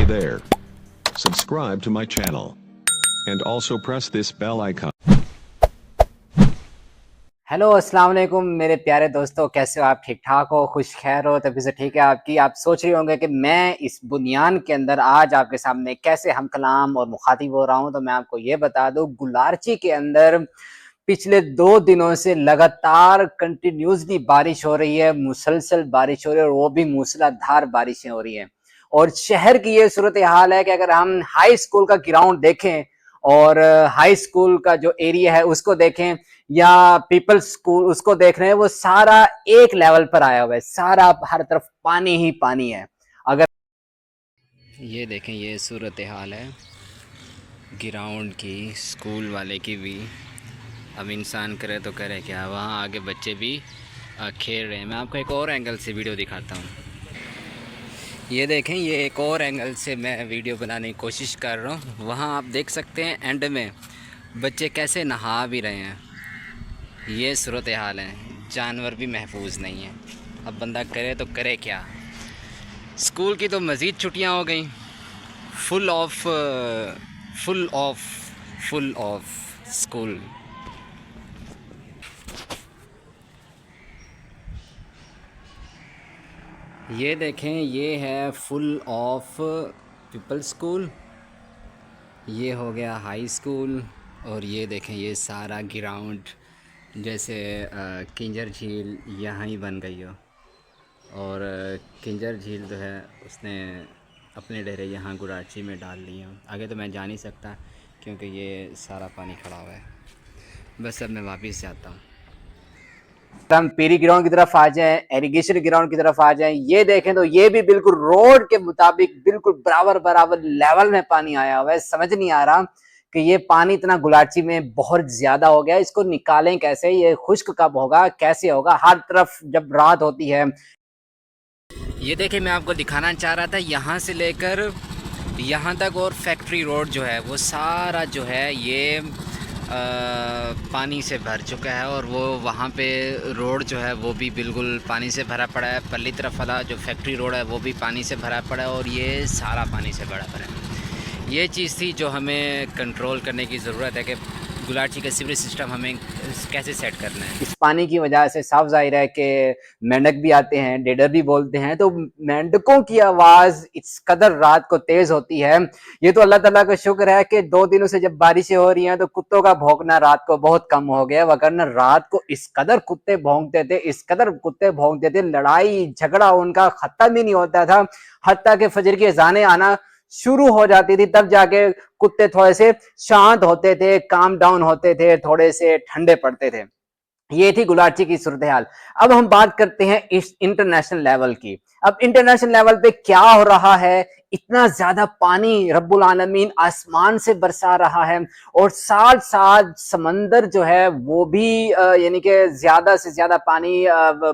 Hey there. Subscribe to my channel. And also press this bell icon. Hello السلام علیکم میرے پیارے دوستو، کیسے ہو آپ؟ ٹھیک ٹھاک ہو؟ خوش خیر ہو؟ طبیعت سے ٹھیک ہے آپ کی؟ آپ سوچ رہے ہوں گے کہ میں اس بنیان کے اندر آج آپ کے سامنے کیسے ہم کلام اور مخاطب ہو رہا ہوں، تو میں آپ کو یہ بتا دوں، گلارچی کے اندر پچھلے 2 دنوں سے لگاتار کنٹینیوسلی بارش ہو رہی ہے، مسلسل بارش ہو رہی ہے، اور وہ بھی موسلا دھار بارشیں ہو رہی ہیں۔ اور شہر کی یہ صورتحال ہے کہ اگر ہم ہائی اسکول کا گراؤنڈ دیکھیں اور ہائی اسکول کا جو ایریا ہے اس کو دیکھیں، یا پیپل اسکول اس کو دیکھ رہے ہیں، وہ سارا ایک لیول پر آیا ہوا ہے، سارا ہر طرف پانی ہی پانی ہے۔ اگر یہ دیکھیں، یہ صورتحال ہے گراؤنڈ کی، اسکول والے کی بھی۔ اب انسان کرے تو کرے کیا، وہاں آگے بچے بھی کھیل رہے ہیں۔ میں آپ کو ایک اور اینگل سے ویڈیو دکھاتا ہوں۔ یہ دیکھیں، یہ ایک اور اینگل سے میں ویڈیو بنانے کی کوشش کر رہا ہوں۔ وہاں آپ دیکھ سکتے ہیں اینڈ میں بچے کیسے نہا بھی رہے ہیں۔ یہ صورتحال ہے، جانور بھی محفوظ نہیں ہیں۔ اب بندہ کرے تو کرے کیا۔ اسکول کی تو مزید چھٹیاں ہو گئیں، فل آف اسکول۔ یہ دیکھیں، یہ ہے فل آف پیپل اسکول، یہ ہو گیا ہائی اسکول، اور یہ دیکھیں یہ سارا گراؤنڈ جیسے کنجر جھیل یہاں ہی بن گئی ہو، اور کنجر جھیل جو ہے اس نے اپنے ڈیرے یہاں گلارچی میں ڈال لیے ہیں۔ آگے تو میں جا نہیں سکتا کیونکہ یہ سارا پانی کھڑا ہوا ہے۔ بس اب میں واپس جاتا ہوں۔ ہم پیری گراؤنڈ کی طرف آ جائیں، ایریگیشن گراؤنڈ کی طرف آ جائیں، یہ دیکھیں تو یہ بھی بالکل روڈ کے مطابق بالکل برابر لیول میں پانی آیا ہوا ہے۔ سمجھ نہیں آ رہا کہ یہ پانی اتنا گلارچی میں بہت زیادہ ہو گیا، اس کو نکالیں کیسے، یہ خشک کب ہوگا، کیسے ہوگا۔ ہر طرف جب رات ہوتی ہے، یہ دیکھیں میں آپ کو دکھانا چاہ رہا تھا، یہاں سے لے کر یہاں تک اور فیکٹری روڈ جو ہے وہ سارا جو ہے یہ پانی سے بھر چکا ہے، اور وہ وہاں پہ روڈ جو ہے وہ بھی بالکل پانی سے بھرا پڑا ہے۔ پرلی طرف والا جو فیکٹری روڈ ہے وہ بھی پانی سے بھرا پڑا ہے، اور یہ سارا پانی سے بھرا پڑا ہے۔ یہ چیز تھی جو ہمیں کنٹرول کرنے کی ضرورت ہے کہ گلارچی کا سیوریج سسٹم ہمیں کیسے سیٹ کرنا ہے۔ اس پانی کی وجہ سے صاف ظاہر ہے کہ مینڈک بھی آتے ہیں، ڈیڈر بھی بولتے ہیں، تو مینڈکوں کی آواز اس قدر رات کو تیز ہوتی ہے۔ یہ تو اللہ تعالیٰ کا شکر ہے کہ 2 دنوں سے جب بارشیں ہو رہی ہیں تو کتوں کا بھونکنا رات کو بہت کم ہو گیا، وگرنہ رات کو اس قدر کتے بھونکتے تھے، لڑائی جھگڑا ان کا ختم ہی نہیں ہوتا تھا، حتیٰ کہ فجر کی اذانیں آنا شروع ہو جاتی تھی، تب جا کے کتے تھوڑے سے شانت ہوتے تھے، کام ڈاؤن ہوتے تھے، تھوڑے سے ٹھنڈے پڑتے تھے۔ یہ تھی گلارچی کی صورتحال۔ اب ہم بات کرتے ہیں اس انٹرنیشنل لیول کی۔ اب انٹرنیشنل لیول پہ کیا ہو رہا ہے؟ اتنا زیادہ پانی رب العالمین آسمان سے برسا رہا ہے، اور ساتھ ساتھ سمندر جو ہے وہ بھی یعنی کہ زیادہ سے زیادہ پانی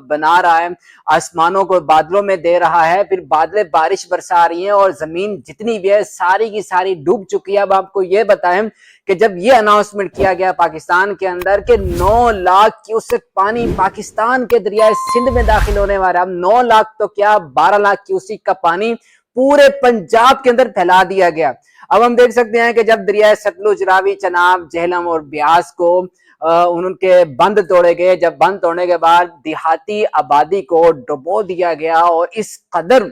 بنا رہا ہے، آسمانوں کو بادلوں میں دے رہا ہے، پھر بادلیں بارش برسا رہی ہیں، اور زمین جتنی بھی ہے ساری کی ساری ڈوب چکی ہے۔ اب آپ کو یہ بتائیں کہ جب یہ اناؤنسمنٹ کیا گیا پاکستان کے اندر کہ 9 لاکھ کیوسک پانی پاکستان کے دریائے سندھ میں داخل ہونے والا ہے، اب 9 لاکھ تو کیا 12 لاکھ کیوسک کا پانی پورے پنجاب کے اندر پھیلا دیا گیا۔ اب ہم دیکھ سکتے ہیں کہ جب دریائے ستلج، راوی، چناب، جہلم اور بیاس کو ان کے بند توڑے گئے، جب بند توڑنے کے بعد دیہاتی آبادی کو ڈبو دیا گیا، اور اس قدر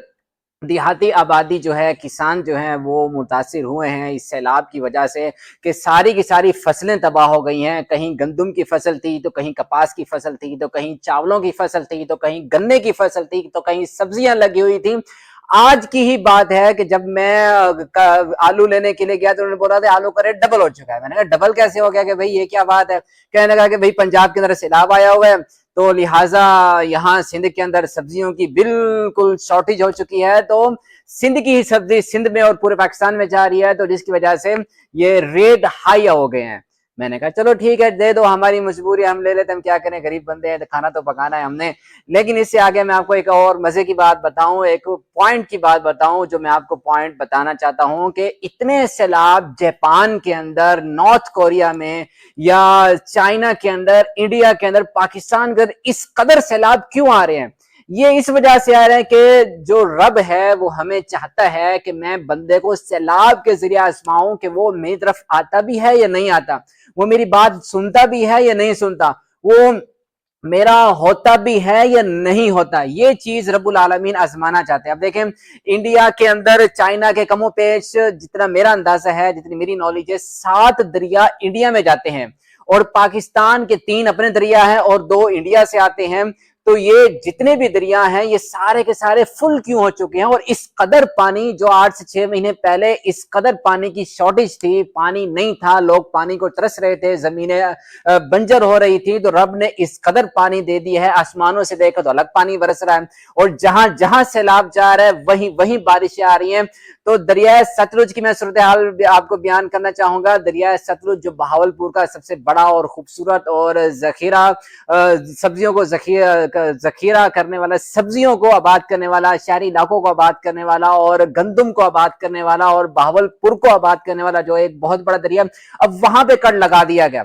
دیہاتی آبادی جو ہے، کسان جو ہیں وہ متاثر ہوئے ہیں اس سیلاب کی وجہ سے، کہ ساری کی ساری فصلیں تباہ ہو گئی ہیں۔ کہیں گندم کی فصل تھی تو کہیں کپاس کی فصل تھی، تو کہیں چاولوں کی فصل تھی، تو کہیں گنے کی فصل تھی، تو کہیں سبزیاں لگی ہوئی تھیں۔ آج کی ہی بات ہے کہ جب میں آلو لینے کے لیے گیا تو انہوں نے بولا تھا آلو کا ریٹ ڈبل ہو چکا ہے۔ میں نے کہا ڈبل کیسے ہو گیا کہ بھئی یہ کیا بات ہے؟ کہنے لگا کہ بھئی پنجاب کے اندر سیلاب آیا ہوا ہے، تو لہٰذا یہاں سندھ کے اندر سبزیوں کی بالکل شارٹیج ہو چکی ہے، تو سندھ کی ہی سبزی سندھ میں اور پورے پاکستان میں جا رہی ہے، تو جس کی وجہ سے یہ ریٹ ہائی ہو گئے ہیں۔ میں نے کہا چلو ٹھیک ہے، دے دو، ہماری مجبوری، ہم لے لیتے، ہم کیا کریں، غریب بندے ہیں، کھانا تو پکانا ہے ہم نے۔ لیکن اس سے آگے میں آپ کو ایک اور مزے کی بات بتاؤں، ایک پوائنٹ کی بات بتاؤں، جو میں آپ کو پوائنٹ بتانا چاہتا ہوں کہ اتنے سیلاب جاپان کے اندر، نارتھ کوریا میں، یا چائنا کے اندر، انڈیا کے اندر، پاکستان کے اندر اس قدر سیلاب کیوں آ رہے ہیں؟ یہ اس وجہ سے آ رہے ہیں کہ جو رب ہے وہ ہمیں چاہتا ہے کہ میں بندے کو سیلاب کے ذریعے آزماؤں کہ وہ میری طرف آتا بھی ہے یا نہیں آتا، وہ میری بات سنتا بھی ہے یا نہیں سنتا، وہ میرا ہوتا بھی ہے یا نہیں ہوتا۔ یہ چیز رب العالمین آزمانا چاہتے ہیں۔ اب دیکھیں انڈیا کے اندر چائنا کے کم و پیش جتنا میرا اندازہ ہے، جتنی میری نالج ہے، 7 دریا انڈیا میں جاتے ہیں اور پاکستان کے 3 اپنے دریا ہیں اور 2 انڈیا سے آتے ہیں۔ تو یہ جتنے بھی دریا ہیں یہ سارے کے سارے فل کیوں ہو چکے ہیں، اور اس قدر پانی جو 8 سے 6 مہینے پہلے اس قدر پانی کی شارٹیج تھی، پانی نہیں تھا، لوگ پانی کو ترس رہے تھے، زمینیں بنجر ہو رہی تھی، تو رب نے اس قدر پانی دے دی ہے، آسمانوں سے دیکھا تو الگ پانی برس رہا ہے، اور جہاں جہاں سیلاب جا رہا ہے وہیں بارشیں آ رہی ہیں۔ تو دریائے ستلج کی میں صورتحال آپ کو بیان کرنا چاہوں گا۔ دریائے ستلج جو بہاولپور کا سب سے بڑا اور خوبصورت اور ذخیرہ سبزیوں کو ذخیرہ کرنے والا، سبزیوں کو آباد کرنے والا، شہری علاقوں کو آباد کرنے والا، اور گندم کو آباد کرنے والا، اور بہاولپور کو آباد کرنے والا جو ایک بہت بڑا دریا، اب وہاں پہ کٹ لگا دیا گیا۔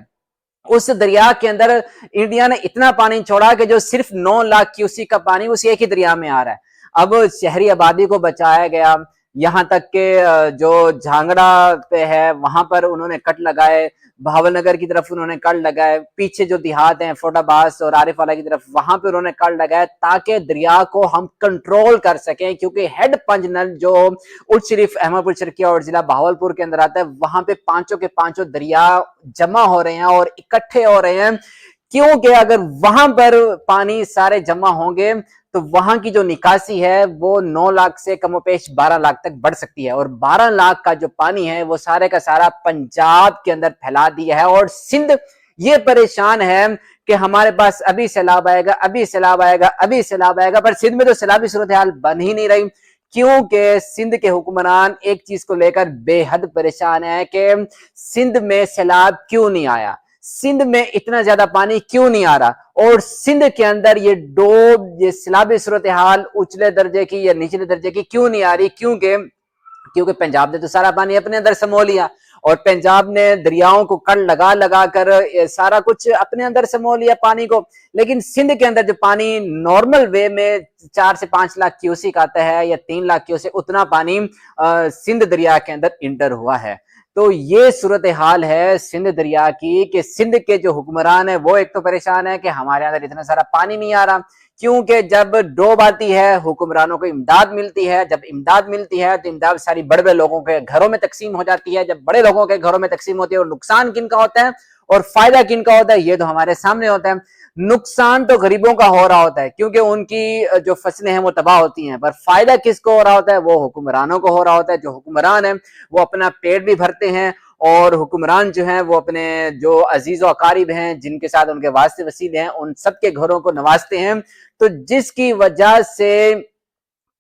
اس دریا کے اندر انڈیا نے اتنا پانی چھوڑا کہ جو صرف 9 لاکھ کیوسیک کا پانی اس ایک ہی دریا میں آ رہا ہے۔ اب شہری آبادی کو بچایا گیا، یہاں تک کہ جو جھانگڑا پہ ہے وہاں پر انہوں نے کٹ لگائے، بھاول نگر کی طرف انہوں نے کٹ لگائے، پیچھے جو دیہات ہیں فوٹ عباس اور عارف والا کی طرف وہاں پہ انہوں نے کٹ لگائے تاکہ دریا کو ہم کنٹرول کر سکیں، کیونکہ ہیڈ پنج نل جو اٹھ شریف، احمد پور شرقیہ اور ضلع بہاولپور کے اندر آتا ہے، وہاں پہ 5 کے 5 دریا جمع ہو رہے ہیں اور اکٹھے ہو رہے ہیں، کیونکہ اگر وہاں پر پانی سارے جمع ہوں گے تو وہاں کی جو نکاسی ہے وہ 9 لاکھ سے کم و پیش 12 لاکھ تک بڑھ سکتی ہے، اور 12 لاکھ کا جو پانی ہے وہ سارے کا سارا پنجاب کے اندر پھیلا دیا ہے، اور سندھ یہ پریشان ہے کہ ہمارے پاس ابھی سیلاب آئے گا، ابھی سیلاب آئے گا، ابھی سیلاب آئے گا، پر سندھ میں تو سیلابی صورتحال بن ہی نہیں رہی، کیونکہ سندھ کے حکمران ایک چیز کو لے کر بے حد پریشان ہے کہ سندھ میں سیلاب کیوں نہیں آیا، سندھ میں اتنا زیادہ پانی کیوں نہیں آ رہا، اور سندھ کے اندر یہ سیلابی صورتحال اچلے درجے کی یا نچلے درجے کی کیوں نہیں آ رہی، کیونکہ پنجاب نے تو سارا پانی اپنے اندر سمو لیا، اور پنجاب نے دریاؤں کو کڑ لگا لگا کر سارا کچھ اپنے اندر سمو لیا پانی کو، لیکن سندھ کے اندر جو پانی نارمل وے میں 4 سے 5 لاکھ کیوسیک آتا ہے یا 3 لاکھ کیوسیک، اتنا پانی سندھ دریا کے اندر انٹر ہوا ہے۔ تو یہ صورتحال ہے سندھ دریا کی کہ سندھ کے جو حکمران ہیں وہ ایک تو پریشان ہے کہ ہمارے اندر اتنا سارا پانی نہیں آ رہا، کیونکہ جب ڈوب آتی ہے حکمرانوں کو امداد ملتی ہے، جب امداد ملتی ہے تو امداد ساری بڑے بڑے لوگوں کے گھروں میں تقسیم ہو جاتی ہے، جب بڑے لوگوں کے گھروں میں تقسیم ہوتی ہے اور نقصان کن کا ہوتا ہے اور فائدہ کن کا ہوتا ہے یہ تو ہمارے سامنے ہوتا ہے۔ نقصان تو غریبوں کا ہو رہا ہوتا ہے کیونکہ ان کی جو فصلیں ہیں وہ تباہ ہوتی ہیں، پر فائدہ کس کو ہو رہا ہوتا ہے، وہ حکمرانوں کو ہو رہا ہوتا ہے۔ جو حکمران ہیں وہ اپنا پیٹ بھی بھرتے ہیں، اور حکمران جو ہیں وہ اپنے جو عزیز و اقارب ہیں جن کے ساتھ ان کے واسطے وسیلے ہیں ان سب کے گھروں کو نوازتے ہیں، تو جس کی وجہ سے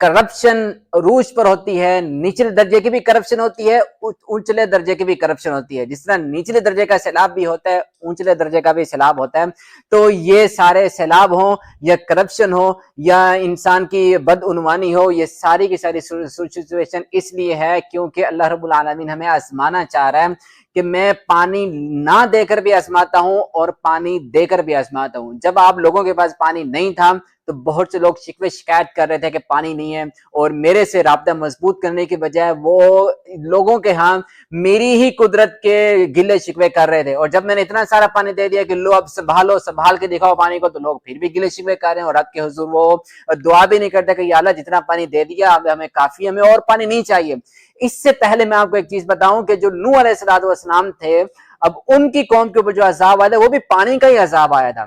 کرپشن عروج پر ہوتی ہے، نچلے درجے کی بھی کرپشن ہوتی ہے، اونچلے درجے کی بھی کرپشن ہوتی ہے، جس طرح نچلے درجے کا سیلاب بھی ہوتا ہے اونچلے درجے کا بھی سیلاب ہوتا ہے۔ تو یہ سارے سیلاب ہوں یا کرپشن ہو یا انسان کی بدعنوانی ہو، یہ ساری کی ساری سچویشن اس لیے ہے کیونکہ اللہ رب العالمین ہمیں آزمانا چاہ رہا ہے کہ میں پانی نہ دے کر بھی آزماتا ہوں اور پانی دے کر بھی آزماتا ہوں۔ جب آپ لوگوں کے پاس پانی نہیں تھا تو بہت سے لوگ شکوے شکایت کر رہے تھے کہ پانی نہیں ہے، اور میرے سے رابطہ مضبوط کرنے کے بجائے وہ لوگوں کے ہاں میری ہی قدرت کے گلے شکوے کر رہے تھے، اور جب میں نے اتنا سارا پانی دے دیا کہ لو اب سنبھالو، سنبھال کے دکھاؤ پانی کو، تو لوگ پھر بھی گلے شکوے کر رہے ہیں، اور رب کے حضور وہ دعا بھی نہیں کرتے کہ یا اللہ جتنا پانی دے دیا اب ہمیں کافی، ہمیں اور پانی نہیں چاہیے۔ اس سے پہلے میں آپ کو ایک چیز بتاؤں کہ جو نوح علیہ السلام تھے، اب ان کی قوم کے اوپر جو عذاب آیا تھا وہ بھی پانی کا ہی عذاب آیا تھا،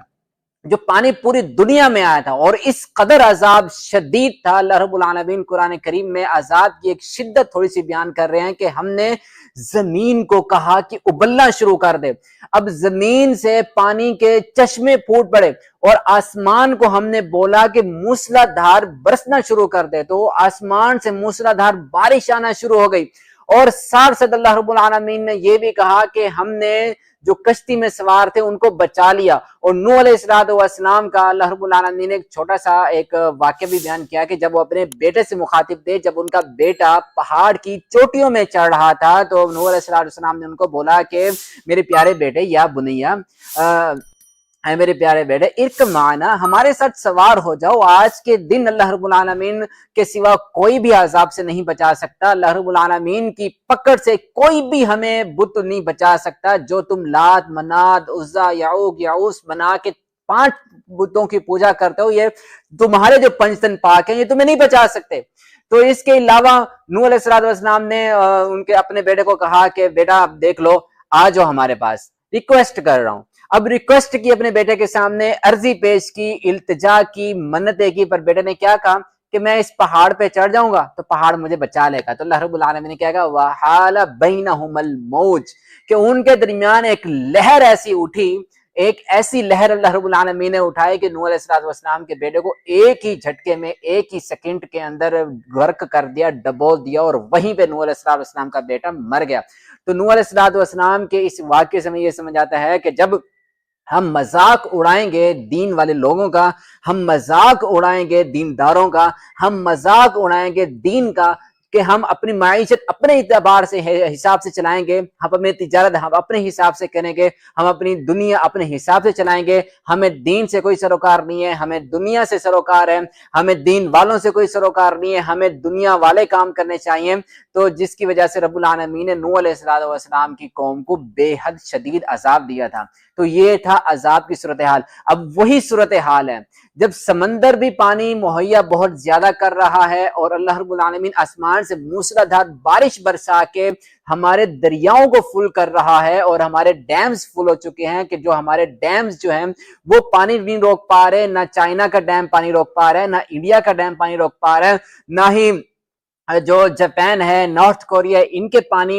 جو پانی پوری دنیا میں آیا تھا، اور اس قدر عذاب شدید تھا۔ اللہ رب العالمین قرآن کریم میں عذاب کی ایک شدت تھوڑی سی بیان کر رہے ہیں کہ ہم نے زمین کو کہا کہ ابلنا شروع کر دے، اب زمین سے پانی کے چشمے پھوٹ پڑے، اور آسمان کو ہم نے بولا کہ موسلا دھار برسنا شروع کر دے، تو آسمان سے موسلا دھار بارش آنا شروع ہو گئی، اور ساتھ ساتھ اللہ رب العالمین نے یہ بھی کہا کہ ہم نے جو کشتی میں سوار تھے ان کو بچا لیا۔ اور نوح علیہ السلام کا اللہ رب العالمین نے ایک چھوٹا سا ایک واقعہ بھی بیان کیا کہ جب وہ اپنے بیٹے سے مخاطب تھے، جب ان کا بیٹا پہاڑ کی چوٹیوں میں چڑھ رہا تھا تو نوح علیہ السلام نے ان کو بولا کہ میرے پیارے بیٹے یا بنیا اے میرے پیارے بیٹے ارکب معنا ہمارے ساتھ سوار ہو جاؤ، آج کے دن اللہ رب العالمین کے سوا کوئی بھی عذاب سے نہیں بچا سکتا، اللہ رب العالمین کی پکڑ سے کوئی بھی ہمیں بت نہیں بچا سکتا۔ جو تم لات منات عزا یعوق یعوس بنا کے 5 بتوں کی پوجا کرتے ہو، یہ تمہارے جو پنجتن پاک ہیں یہ تمہیں نہیں بچا سکتے۔ تو اس کے علاوہ نوح علیہ السلام نے ان کے اپنے بیٹے کو کہا کہ بیٹا دیکھ لو آ جاؤ ہمارے پاس، ریکویسٹ کر رہا ہوں۔ اب ریکویسٹ کی اپنے بیٹے کے سامنے، عرضی پیش کی، التجا کی، منتیں کی، پر بیٹے نے کیا کہا کہ میں اس پہاڑ پہ چڑھ جاؤں گا تو پہاڑ مجھے بچا لے گا۔ تو اللہ رب العالمین نے کیا کہا وَحَالَ بَيْنَهُمَ الْمَوْجُ، کہ ان کے درمیان ایک لہر ایسی اٹھی، ایک ایسی لہر اللہ رب العالمین نے اٹھائی کہ نوح علیہ السلام کے بیٹے کو ایک ہی جھٹکے میں، ایک ہی سیکنڈ کے اندر غرق کر دیا، ڈبول دیا، اور وہیں پہ نوح علیہ السلام کا بیٹا مر گیا۔ تو نوح علیہ السلام کے اس واقعے سے ہمیں یہ سمجھ آتا ہے کہ جب ہم مذاق اڑائیں گے دین والے لوگوں کا، ہم مذاق اڑائیں گے دینداروں کا، ہم مذاق اڑائیں گے دین کا، کہ ہم اپنی معیشت اپنے اعتبار سے حساب سے چلائیں گے، ہم اپنی تجارت ہم اپنے حساب سے کریں گے، ہم اپنی دنیا اپنے حساب سے چلائیں گے، ہمیں دین سے کوئی سروکار نہیں ہے، ہمیں دنیا سے سروکار ہے، ہمیں دین والوں سے کوئی سروکار نہیں ہے، ہمیں دنیا والے کام کرنے چاہیے۔ تو جس کی وجہ سے رب العالمین نے نوح علیہ السلام کی قوم کو بے حد شدید عذاب دیا تھا۔ تو یہ تھا عذاب کی صورتحال۔ اب وہی صورتحال ہے جب سمندر بھی پانی مہیا بہت زیادہ کر رہا ہے اور اللہ رب العالمین آسمان سے موسلادھار بارش برسا کے ہمارے دریاؤں کو فل کر رہا ہے، اور ہمارے ڈیمز فل ہو چکے ہیں کہ جو ہمارے ڈیمز جو ہیں وہ پانی نہیں روک پا رہے، نہ چائنا کا ڈیم پانی روک پا رہا ہے، نہ انڈیا کا ڈیم پانی روک پا رہا ہے، نہ ہی جو جاپان ہے، نارتھ کوریا، ان کے پانی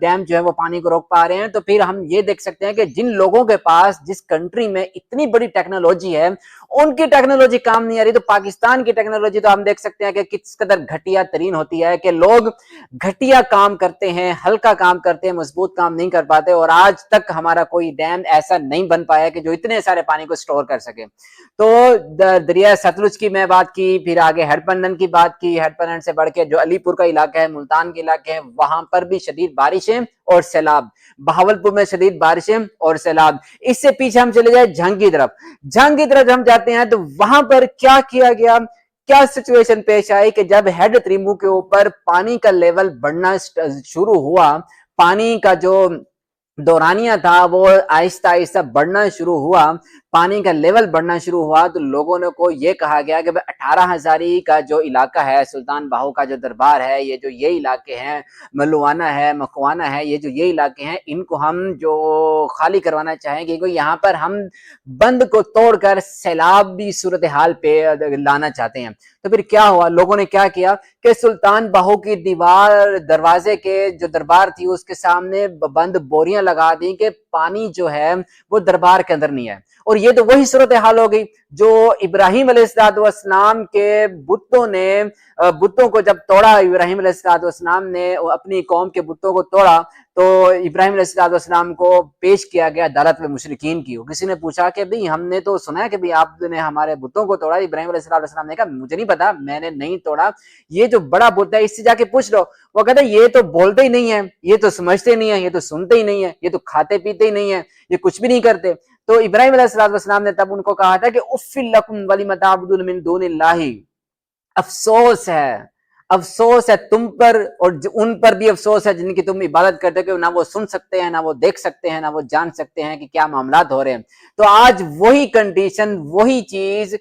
ڈیم جو ہے وہ پانی کو روک پا رہے ہیں۔ تو پھر ہم یہ دیکھ سکتے ہیں کہ جن لوگوں کے پاس، جس کنٹری میں اتنی بڑی ٹیکنالوجی ہے، ان کی ٹیکنالوجی کام نہیں آ رہی۔ تو پاکستان کی ٹیکنالوجی تو ہم دیکھ سکتے ہیں کہ کس قدر گھٹیا ترین ہوتی ہے، کہ لوگ گھٹیا کام کرتے ہیں، ہلکا کام کرتے ہیں، مضبوط کام نہیں کر پاتے، اور آج تک ہمارا کوئی ڈیم ایسا نہیں بن پایا کہ جو اتنے سارے پانی کو سٹور کر سکے۔ تو دریائے ستلج کی میں بات کی، پھر آگے ہیڈ پنڈن کی بات کی، ہیڈ پنڈن سے بڑھ کے جو علی پور کا علاقہ ہے، ملتان کے علاقے ہیں، وہاں پر بھی شدید بارشیں اور سیلاب، بہاولپور میں شدید بارشیں اور سیلاب۔ اس سے پیچھے ہم چلے جائیں جھنگ کی طرف، جھنگ کی طرف ہم جاتے ہیں تو وہاں پر کیا کیا گیا، کیا سچویشن پیش آئی کہ جب ہیڈ تریمو کے اوپر پانی کا لیول بڑھنا شروع ہوا، پانی کا جو دورانیہ تھا وہ آہستہ آہستہ بڑھنا شروع ہوا، پانی کا لیول بڑھنا شروع ہوا، تو لوگوں نے کو یہ کہا گیا کہ 18,000 کا جو علاقہ ہے، سلطان باہو کا جو دربار ہے، یہ علاقے ہیں، ملوانہ ہے، مکوانہ ہے، یہ علاقے ہیں، ان کو ہم جو خالی کروانا چاہیں گے، کیونکہ یہاں پر ہم بند کو توڑ کر سیلابی صورتحال پہ لانا چاہتے ہیں۔ تو پھر کیا ہوا، لوگوں نے کیا کیا کہ سلطان باہو کی دیوار، دروازے کے جو دربار تھی اس کے سامنے بند بوریاں لگا دی کہ پانی جو ہے وہ دربار کے اندر نہیں ہے۔ اور یہ تو وہی صورتحال ہو گئی جو ابراہیم علیہ السلام کے بتوں کو جب توڑا، ابراہیم علیہ السلام نے اپنی قوم کے بتوں کو توڑا، تو ابراہیم علیہ السلام کو پیش کیا گیا عدالت میں مشرکین کی۔ کسی نے پوچھا کہ بھئی ہم نے تو سنا ہے کہ آپ نے ہمارے بتوں کو توڑا، ابراہیم علیہ السلام نے کہا مجھے نہیں پتا، میں نے نہیں توڑا، یہ جو بڑا بت ہے اس سے جا کے پوچھ لو۔ وہ کہتا ہے یہ تو بولتے ہی نہیں ہے، یہ تو سمجھتے نہیں ہے، یہ تو سنتے ہی نہیں ہے، یہ تو کھاتے پیتے ہی نہیں ہے، یہ کچھ بھی نہیں کرتے۔ تو ابراہیم علیہ السلام نے تب ان کو کہا تھا کہ اف لکم ولم تعبدون من دون اللہ، افسوس ہے تم پر، اور ان پر بھی افسوس ہے جن کی تم عبادت کرتے ہو، کہ نہ وہ سن سکتے ہیں، نہ وہ دیکھ سکتے ہیں، نہ وہ جان سکتے ہیں کہ کیا معاملات ہو رہے ہیں۔ تو آج وہی کنڈیشن، وہی چیز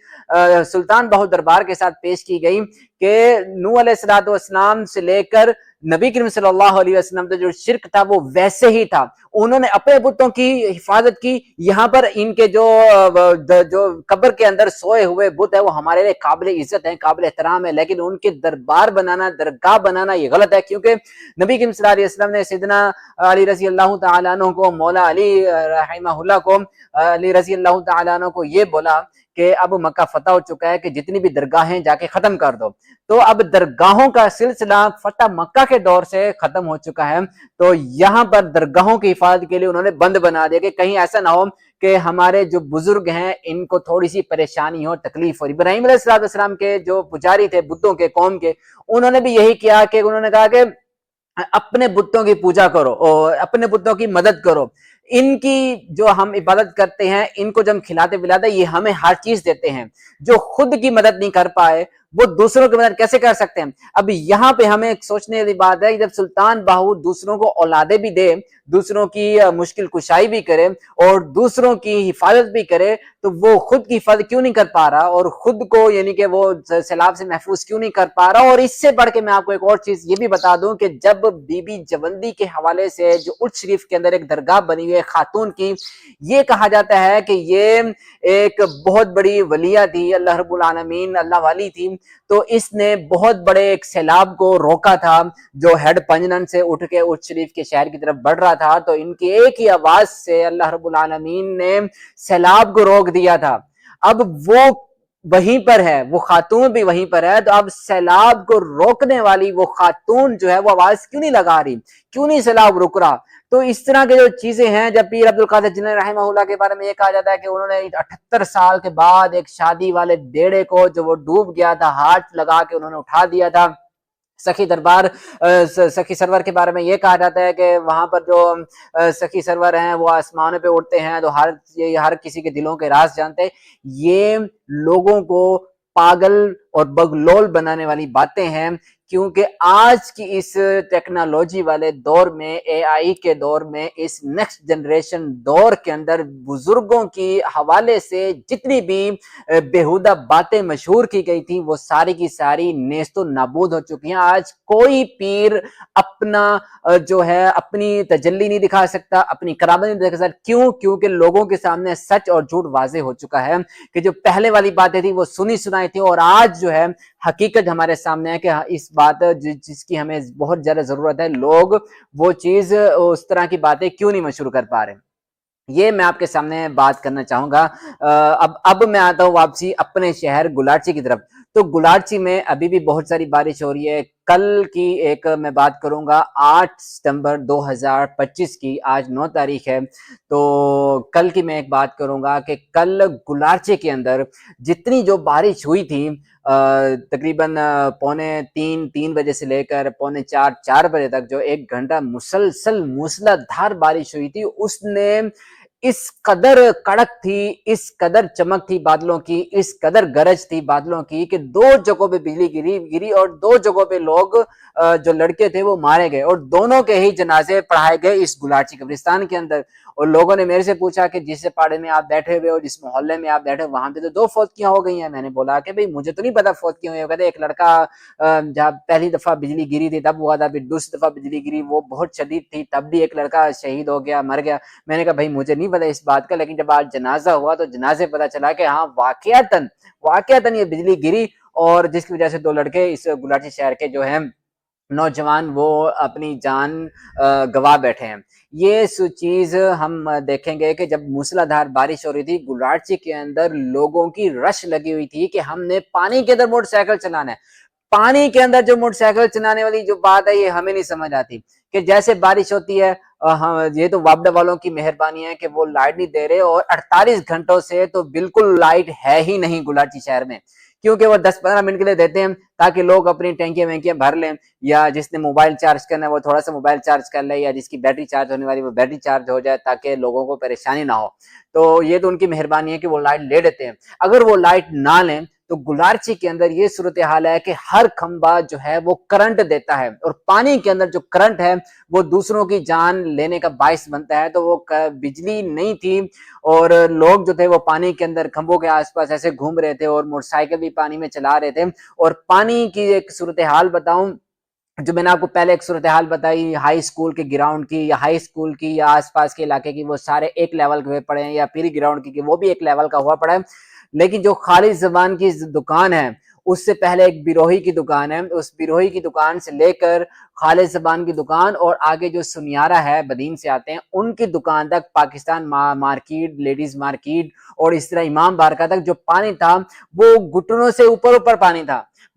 سلطان باہو دربار کے ساتھ پیش کی گئی کہ نوح علیہ السلام سے لے کر نبی کریم صلی اللہ علیہ وسلم جو شرک تھا وہ ویسے ہی تھا، انہوں نے اپنے بتوں کی حفاظت کی۔ یہاں پر ان کے جو قبر کے اندر سوئے ہوئے بت ہے وہ ہمارے لیے قابل عزت ہیں، قابل احترام ہے، لیکن ان کے دربار بنانا، درگاہ بنانا یہ غلط ہے، کیونکہ نبی کریم صلی اللہ علیہ وسلم نے سیدنا علی رضی اللہ تعالیٰ عنہ کو، مولا علی رحمہ اللہ کو، علی رضی اللہ تعالیٰ عنہ کو یہ بولا کہ اب مکہ فتح ہو چکا ہے کہ جتنی بھی درگاہیں جا کے ختم کر دو۔ تو اب درگاہوں کا سلسلہ فتح مکہ کے دور سے ختم ہو چکا ہے، تو یہاں پر درگاہوں کی حفاظت کے لیے انہوں نے بند بنا دیا کہ کہیں ایسا نہ ہو کہ ہمارے جو بزرگ ہیں ان کو تھوڑی سی پریشانی ہو، تکلیف ہو۔ ابراہیم علیہ السلام کے جو پجاری تھے بتوں کے، قوم کے، انہوں نے بھی یہی کیا کہ انہوں نے کہا کہ اپنے بتوں کی پوجا کرو اور اپنے بتوں کی مدد کرو۔ ان کی جو ہم عبادت کرتے ہیں، ان کو جب ہم کھلاتے پلاتے یہ ہمیں ہر چیز دیتے ہیں، جو خود کی مدد نہیں کر پائے وہ دوسروں کی مدد کیسے کر سکتے ہیں؟ اب یہاں پہ ہمیں ایک سوچنے والی بات ہے کہ جب سلطان باہو دوسروں کو اولادیں بھی دے، دوسروں کی مشکل کشائی بھی کرے اور دوسروں کی حفاظت بھی کرے، تو وہ خود کی حفاظت کیوں نہیں کر پا رہا اور خود کو یعنی کہ وہ سیلاب سے محفوظ کیوں نہیں کر پا رہا؟ اور اس سے بڑھ کے میں آپ کو ایک اور چیز یہ بھی بتا دوں کہ جب بی بی جوندی کے حوالے سے جو ارج شریف کے اندر ایک درگاہ بنی ہوئی ہے خاتون کی، یہ کہا جاتا ہے کہ یہ ایک بہت بڑی ولیہ تھی، اللہ رب العالمین اللہ والی تھی، تو اس نے بہت بڑے ایک سیلاب کو روکا تھا جو ہیڈ پنجنن سے اٹھ کے ارج شریف کے شہر کی طرف بڑھ رہا تھا، تو ان کی ایک ہی آواز سے اللہ رب العالمین نے سیلاب کو روک دیا تھا۔ اب وہ وہیں پر ہے، وہ خاتون بھی وہیں پر ہے، تو اب سیلاب کو روکنے والی وہ خاتون جو ہے وہ آواز کیوں نہیں لگا رہی، کیوں نہیں سیلاب رک رہا؟ تو اس طرح کے جو چیزیں ہیں، جب پیر عبد القادر جیلانی رحمہ اللہ کے بارے میں یہ کہا جاتا ہے کہ انہوں نے 78 سال کے بعد ایک شادی والے بیڑے کو جو وہ ڈوب گیا تھا ہاتھ لگا کے انہوں نے اٹھا دیا تھا۔ سخی دربار سخی سرور کے بارے میں یہ کہا جاتا ہے کہ وہاں پر جو سخی سرور ہیں وہ آسمانوں پہ اڑتے ہیں، تو ہر کسی کے دلوں کے راز جانتے ہیں۔ یہ لوگوں کو پاگل اور بگلول بنانے والی باتیں ہیں، کیونکہ آج کی اس ٹیکنالوجی والے دور میں، اے آئی کے دور میں، اس نیکسٹ جنریشن دور کے اندر بزرگوں کی حوالے سے جتنی بھی بےہودہ باتیں مشہور کی گئی تھیں وہ ساری کی ساری نیست و نابود ہو چکی ہیں۔ آج کوئی پیر اپنا جو ہے اپنی تجلی نہیں دکھا سکتا، اپنی کرامت نہیں دکھا سکتا۔ کیوں؟ کیونکہ لوگوں کے سامنے سچ اور جھوٹ واضح ہو چکا ہے کہ جو پہلے والی باتیں تھی وہ سنی سنائی تھی، اور آج جو ہے حقیقت ہمارے سامنے ہے کہ اس بات جس کی ہمیں بہت زیادہ ضرورت ہے، لوگ وہ چیز اس طرح کی باتیں کیوں نہیں مشہور کر پا رہے؟ یہ میں آپ کے سامنے بات کرنا چاہوں گا۔ اب میں آتا ہوں واپسی اپنے شہر گلاچی کی طرف۔ تو گلاچی میں ابھی بھی بہت ساری بارش ہو رہی ہے۔ کل کی ایک میں بات کروں گا 8 ستمبر 2025 کی، آج 9 تاریخ ہے، تو کل کی میں ایک بات کروں گا کہ کل گلاچی کے اندر جتنی جو بارش ہوئی تھی تقریباً پونے 3 بجے سے لے کر پونے 4 بجے تک جو 1 گھنٹہ مسلسل موسلادھار بارش ہوئی تھی، اس نے اس قدر کڑک تھی، اس قدر چمک تھی بادلوں کی، اس قدر گرج تھی بادلوں کی کہ 2 جگہوں پہ بجلی گری اور 2 جگہوں پہ لوگ جو لڑکے تھے وہ مارے گئے، اور دونوں کے ہی جنازے پڑھائے گئے اس گلاچی قبرستان کے اندر۔ اور لوگوں نے میرے سے پوچھا کہ جس پاڑے میں آپ بیٹھے ہوئے ہو، جس محلے میں آپ بیٹھے ہو، وہاں پہ تو 2 فوتیاں ہو گئی ہیں۔ میں نے بولا کہ بھئی مجھے تو نہیں پتا فوتیاں ہوئی ہیں۔ کہتے ایک لڑکا جب پہلی دفعہ بجلی گری تھی تب ہوا تھا، پھر دوسری دفعہ بجلی گری وہ بہت شدید تھی، تب بھی ایک لڑکا شہید ہو گیا، مر گیا۔ میں نے کہا بھائی مجھے نہیں پتا اس بات کا، لیکن جب آج جنازہ ہوا تو جنازے پتا چلا کہ ہاں واقعتاً یہ بجلی گری، اور جس کی وجہ سے 2 لڑکے اس گلاچی شہر کے جو ہیں نوجوان وہ اپنی جان گوا بیٹھے ہیں۔ یہ چیز ہم دیکھیں گے کہ جب موسلادھار بارش ہو رہی تھی گلاچی کے اندر، لوگوں کی رش لگی ہوئی تھی کہ ہم نے پانی کے اندر موٹر سائیکل چلانا ہے۔ پانی کے اندر جو موٹر سائیکل چلانے والی جو بات ہے یہ ہمیں نہیں سمجھ آتی کہ جیسے بارش ہوتی ہے، یہ تو وابڈا والوں کی مہربانی ہے کہ وہ لائٹ نہیں دے رہے، اور 48 گھنٹوں سے تو بالکل لائٹ ہے ہی نہیں گلاچی شہر میں، کیونکہ وہ 10-15 منٹ کے لیے دیتے ہیں تاکہ لوگ اپنی ٹینکیاں وینکیاں بھر لیں، یا جس نے موبائل چارج کرنا ہے وہ تھوڑا سا موبائل چارج کر لے، یا جس کی بیٹری چارج ہونے والی وہ بیٹری چارج ہو جائے تاکہ لوگوں کو پریشانی نہ ہو۔ تو یہ تو ان کی مہربانی ہے کہ وہ لائٹ لے لیتے ہیں۔ اگر وہ لائٹ نہ لیں تو گلارچی کے اندر یہ صورتحال ہے کہ ہر کھمبا جو ہے وہ کرنٹ دیتا ہے، اور پانی کے اندر جو کرنٹ ہے وہ دوسروں کی جان لینے کا باعث بنتا ہے۔ تو وہ بجلی نہیں تھی اور لوگ جو تھے وہ پانی کے اندر کھمبوں کے آس پاس ایسے گھوم رہے تھے، اور موٹر سائیکل بھی پانی میں چلا رہے تھے۔ اور پانی کی ایک صورتحال بتاؤں، جو میں نے آپ کو پہلے ایک صورتحال بتائی ہائی اسکول کے گراؤنڈ کی، یا ہائی اسکول کی یا آس پاس کے علاقے کی، وہ سارے ایک لیول کے ہوئے پڑے ہیں، یا پیری گراؤنڈ کی وہ بھی ایک لیول کا ہوا پڑا ہے۔ لیکن جو خالد زبان کی دکان ہے اس سے پہلے ایک بیروہی کی دکان ہے، اس بیروہی کی دکان سے لے کر خالد زبان کی دکان اور آگے جو سنیارا ہے بدین سے آتے ہیں ان کی دکان تک، پاکستان مارکیٹ، لیڈیز مارکیٹ، اور اس طرح امام بارکا تک جو پانی تھا وہ گھٹنوں سے اوپر پانی تھا۔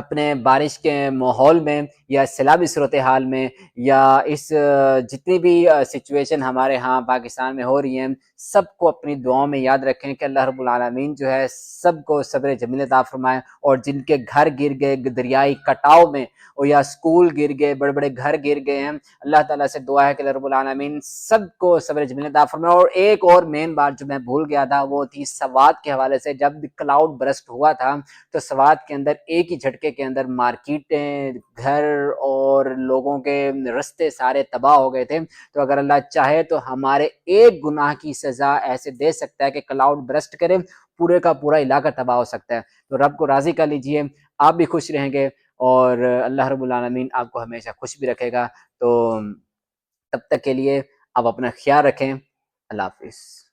اپنے بارش کے ماحول میں یا سیلابی صورتحال میں یا اس جتنی بھی سچویشن ہمارے ہاں پاکستان میں ہو رہی ہیں، سب کو اپنی دعاؤں میں یاد رکھیں کہ اللہ رب العالمین جو ہے سب کو صبر جمیل عطا فرمائے، اور جن کے گھر گر گئے دریائی کٹاؤ میں، اور یا اسکول گر گئے، بڑے بڑے گھر گر گئے ہیں، اللہ تعالیٰ سے دعا ہے کہ اللہ رب العالمین سب کو صبر جمیل عطا فرمائے۔ اور ایک اور مین بات جو میں بھول گیا تھا، وہ تھی سوات کے حوالے سے۔ جب کلاؤڈ برسٹ ہوا تھا تو سوات کے اندر ایک ہی جھٹکے کے اندر مارکیٹیں، گھر اور لوگوں کے رستے سارے تباہ ہو گئے تھے۔ تو اگر اللہ چاہے تو ہمارے ایک گناہ کی سزا ایسے دے سکتا ہے کہ کلاؤڈ برسٹ کرے، پورے کا پورا علاقہ تباہ ہو سکتا ہے۔ تو رب کو راضی کر لیجئے، آپ بھی خوش رہیں گے اور اللہ رب العالمین آپ کو ہمیشہ خوش بھی رکھے گا۔ تو تب تک کے لیے آپ اپنا خیال رکھیں، اللہ حافظ۔